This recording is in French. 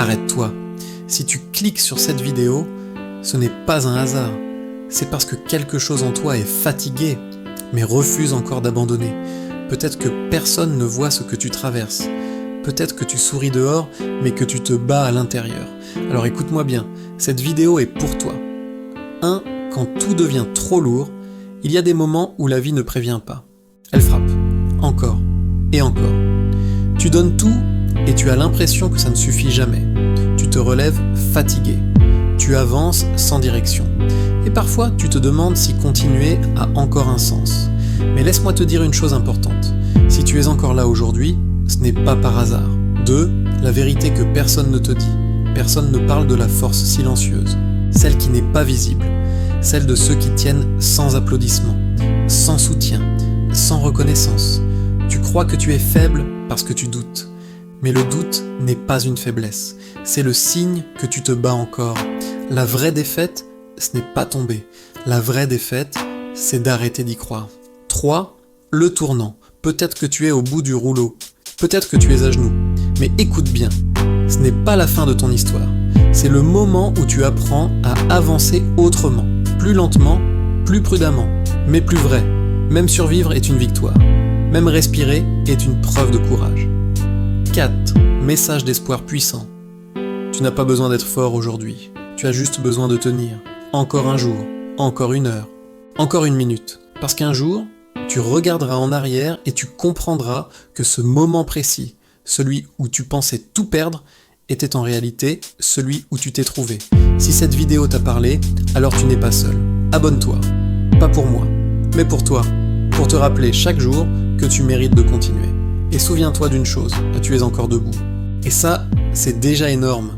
arrête-toi. Si tu cliques sur cette vidéo, ce n'est pas un hasard. C'est parce que quelque chose en toi est fatigué, mais refuse encore d'abandonner. Peut-être que personne ne voit ce que tu traverses. Peut-être que tu souris dehors, mais que tu te bats à l'intérieur. Alors écoute-moi bien, cette vidéo est pour toi. 1. Quand tout devient trop lourd, il y a des moments où la vie ne prévient pas. Elle frappe, encore et encore. Tu donnes tout et tu as l'impression que ça ne suffit jamais. Tu te relèves fatigué. Tu avances sans direction. Et parfois, tu te demandes si continuer a encore un sens. Mais laisse-moi te dire une chose importante. Si tu es encore là aujourd'hui, ce n'est pas par hasard. 2. La vérité que personne ne te dit. Personne ne parle de la force silencieuse. Celle qui n'est pas visible. Celle de ceux qui tiennent sans applaudissements, sans soutien, sans reconnaissance. Tu crois que tu es faible parce que tu doutes. Mais le doute n'est pas une faiblesse. C'est le signe que tu te bats encore. La vraie défaite, ce n'est pas tomber. La vraie défaite, c'est d'arrêter d'y croire. 3. Le tournant. Peut-être que tu es au bout du rouleau. Peut-être que tu es à genoux. Mais écoute bien, ce n'est pas la fin de ton histoire. C'est le moment où tu apprends à avancer autrement. Plus lentement, plus prudemment, mais plus vrai. Même survivre est une victoire. Même respirer est une preuve de courage. 4. Message d'espoir puissant. Tu n'as pas besoin d'être fort aujourd'hui. Tu as juste besoin de tenir. Encore un jour, encore une heure, encore une minute. Parce qu'un jour, tu regarderas en arrière et tu comprendras que ce moment précis, celui où tu pensais tout perdre, était en réalité celui où tu t'es trouvé. Si cette vidéo t'a parlé, alors tu n'es pas seul. Abonne-toi. Pas pour moi, mais pour toi. Pour te rappeler chaque jour que tu mérites de continuer. Et souviens-toi d'une chose, tu es encore debout. Et ça, c'est déjà énorme.